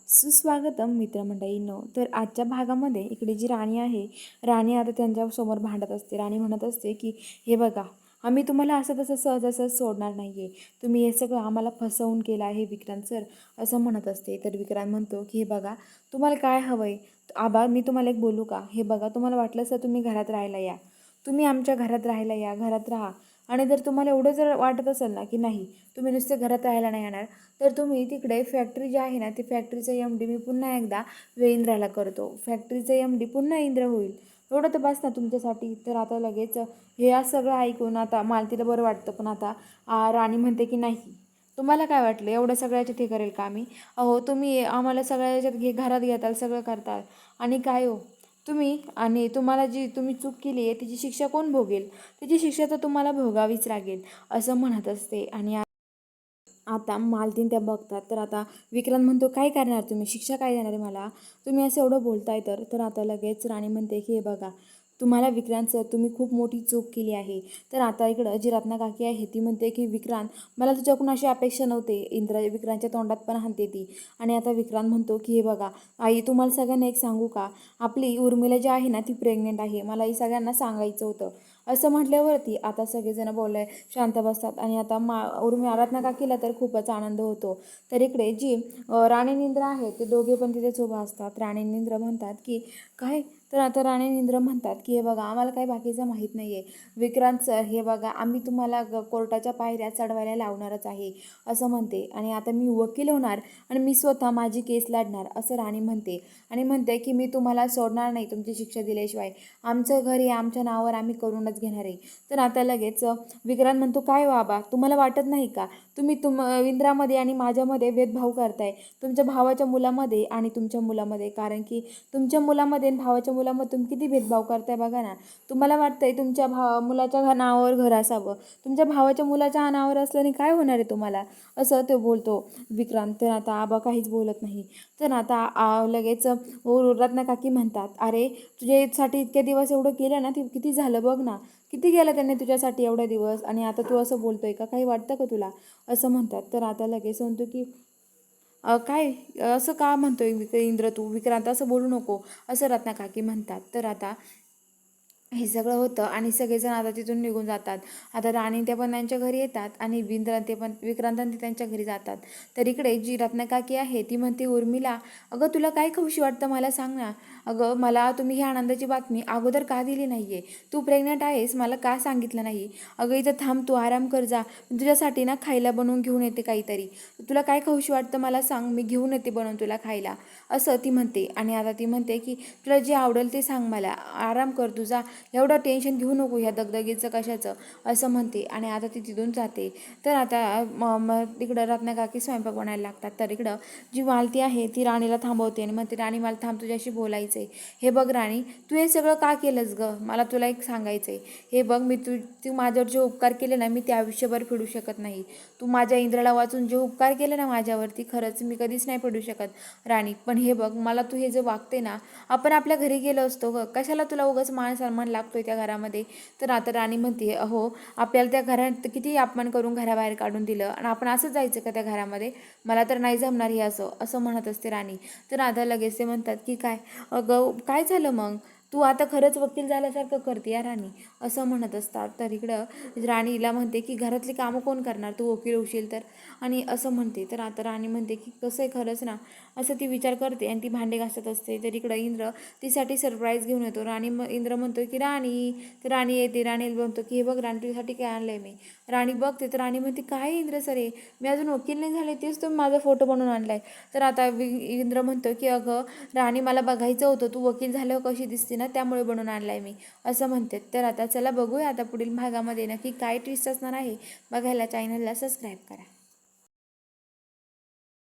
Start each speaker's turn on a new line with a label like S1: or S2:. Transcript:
S1: सुस्वागतम मित्रमंडळींनो. तर आजच्या भागामध्ये इकडे जी राणी आहे, राणी आता त्यांच्यासमोर भांडत असते. राणी म्हणत असते की हे बघा, आम्ही तुम्हाला असं तसं सहजासहज सोडणार नाही आहे. तुम्ही हे सगळं आम्हाला फसवून केलं आहे विक्रांत सर, असं म्हणत असते. तर विक्रांत म्हणतो की हे बघा, तुम्हाला काय हवं आहे? आबा, मी तुम्हाला एक बोलू का? हे बघा, तुम्हाला वाटलं तर तुम्ही घरात राहायला या. तुम्ही आमच्या घरात राहायला या, घरात राहा. आणि जर तुम्हाला एवढं जर वाटत असेल ना की नाही, तुम्ही नुसते घरात राहायला नाही येणार, तर तुम्ही तिकडे फॅक्टरी जी आहे ना, ती फॅक्टरीचं MD मी पुन्हा एकदा इंद्राला करतो. फॅक्टरीचं MD पुन्हा इंद्र होईल. एवढं तर बस ना तुमच्यासाठी. तर आता लगेच हे सगळं ऐकून आता मालतीला बरं वाटतं. पण आता राणी म्हणते की नाही, तुम्हाला काय वाटलं एवढं सगळ्याच्या ते करेल का आम्ही? अहो, तुम्ही आम्हाला सगळ्या याच्यात घरात घेताल, सगळं करताल. आणि काय हो तुम्ही, आणि तुम्हाला जी तुम्ही चूक केली आहे तिची शिक्षा कोण भोगेल? तिची शिक्षा तर तुम्हाला भोगावीच लागेल, असं म्हणत असते. आणि आता मालतीन त्या बघतात. तर आता विक्रांत म्हणतो काय करणार तुम्ही, शिक्षा काय देणार आहे मला? तुम्ही असं एवढं बोलताय तर आता लगेच राणी म्हणते की हे बघा, तुम्हाला विक्रांत सर, तुम्ही खूप मोठी चूक केली आहे. तर आता इकडं जी रत्ना काकी आहे ती म्हणते की विक्रांत, मला तुझ्याकडून अशी अपेक्षा नव्हते. विक्रांतच्या तोंडात पण हाणते ती. आणि आता विक्रांत म्हणतो की हे बघा आई, तुम्हाला सगळ्यांना एक सांगू का, आपली उर्मिला जी आहे ना ती प्रेग्नेंट आहे, मला ही सगळ्यांना सांगायचं होतं. असं म्हटल्यावरती आता सगळेजण बोलले शांत बसतात. आणि आता रत्ना काकीला तर खूपच आनंद होतो. तर इकडे जी राणी निंद्रा आहे ते दोघे पण तिथेच उभा असतात. राणी निंद्र म्हणतात की काय? तर आता राणी निंद्र म्हणतात की हे बघा, आम्हाला काही बाकीचं माहीत नाही आहे विक्रांत सर. हे बघा, आम्ही तुम्हाला कोर्टाच्या पायऱ्या चढवायला लावणारच आहे, असं म्हणते. आणि आता मी वकील होणार आणि मी स्वतः माझी केस लढणार, असं राणी म्हणते. आणि म्हणते की मी तुम्हाला सोडणार नाही तुमची शिक्षा दिल्याशिवाय. आमचं घर हे आमच्या नावावर आम्ही करूनच घेणार आहे. तर आता लगेच विक्रांत म्हणतो काय बाबा, तुम्हाला वाटत नाही का तुम्ही इंद्रामध्ये आणि माझ्यामध्ये भेदभाव करताय, तुमच्या भावाच्या मुलामध्ये आणि तुमच्या मुलामध्ये? कारण की तुमच्या मुलामध्ये आणि भावाच्या मुलामध्ये तुम्ही किती भेदभाव करताय बघा ना. तुम्हाला वाटतंय तुमच्या मुलाच्या नावावर घर असावं, तुमच्या भावाच्या मुलाच्या नावावर असल्याने काय होणार आहे तुम्हाला, असं तो बोलतो विक्रांत. तर आता आबा काहीच बोलत नाही. तर आता लगेच रत्नाकाकी म्हणतात अरे, तुझ्यासाठी इतके दिवस एवढं केलं ना, ते किती झालं बघ ना, किती केलं त्यांनी तुझ्यासाठी एवढे दिवस, आणि आता तू असं बोलतोय का? काही वाटतं का तुला, असं म्हणतात. तर आता लगेच म्हणतो की काय असं का म्हणतोय इंद्र तू? विक्रांत असं बोलू नको, असं रत्नाकाकी म्हणतात. तर आता हे सगळं होतं आणि सगळेजण आता तिथून निघून जातात. आता राणी ते पण त्यांच्या घरी येतात आणि ते पण विक्रांत ते त्यांच्या घरी जातात. तर इकडे जी रत्नाकाकी आहे ती म्हणते उर्मिला, अगं तुला काय खाऊशी वाटतं मला सांग ना. अगं, मला तुम्ही ही आनंदाची बातमी अगोदर का दिली नाही आहे? तू प्रेग्नंट आहेस, मला का सांगितलं नाही? अगं इथं थांब, तू आराम कर जा, तुझ्यासाठी ना खायला बनवून घेऊन येते काहीतरी. तुला काय खाऊशी वाटतं मला सांग, मी घेऊन येते बनवून तुला खायला, असं ती म्हणते. आणि आता ती म्हणते की तुला जे आवडेल ते सांग मला, आराम कर तुझा, एवढं टेन्शन घेऊ नको ह्या दगदगीचं कशाचं, असं म्हणते. आणि आता ती तिथून जाते. तर आता तिकडं रत्नाकाकी स्वयंपाक बनायला लागतात. तर इकडं जी मालती आहे ती राणीला थांबवते आणि म्हणते राणी, मला थांब, तुझ्याशी बोलायचं आहे. हे बघ राणी, तू हे सगळं का केलंस गं? मला तुला एक सांगायचं आहे. हे बघ, तू माझ्यावर जे उपकार केले ना, मी ते आयुष्यभर फेडू शकत नाही. तू माझ्या इंद्राला वाचून जे उपकार केले ना माझ्यावरती, खरंच मी कधीच नाही फेडू शकत राणी. पण हे बघ, मला तू हे जे वागते ना, आपण आपल्या घरी गेलो असतो गं, कशाला तुला उगाच मान सन्मान लागतोय त्या घरामध्ये? तर आता राणी म्हणते अहो, आपल्याला त्या घरात किती अपमान करून घराबाहेर काढून दिलं आणि आपण असं जायचं का त्या घरामध्ये? मला तर नाही जमणार हे असं, असं म्हणत असते राणी. तर आता लगेच ते म्हणतात की काय अगं, काय झालं मग? तू आता खरंच वकील झाल्यासारखं करते या राणी, असं म्हणत असतात. तर इकडं राणीला म्हणते की घरातली कामं कोण करणार, तू वकील होशील तर, आणि असं म्हणते. तर आता राणी म्हणते की कसं आहे खरंच ना, असं ती विचार करते आणि ती भांडे घासत असते. तर इकडं इंद्र तिसाठी सरप्राईज घेऊन येतो. इंद्र म्हणतो की राणी. तर राणी येते. राणीला म्हणतो की हे बघ राणी, तुझ्यासाठी काय आणलंय मी. राणी बघते तर राणी म्हणते काय इंद्र सर आहे, मी अजून वकील नाही झाले, तेच तुम्ही माझा फोटो बनवून आणलाय. तर आता इंद्र म्हणतो की अगं राणी, मला बघायचं होतं तू वकील झाल्यावर कशी दिसते ना, त्यामुळे बनवून आणलाय मी, असं म्हणते. तर आता चला बघूया आता पुढील भागामध्ये नक्की काय ट्विस्ट असणार आहे. बघायला चॅनलला सबस्क्राईब करा.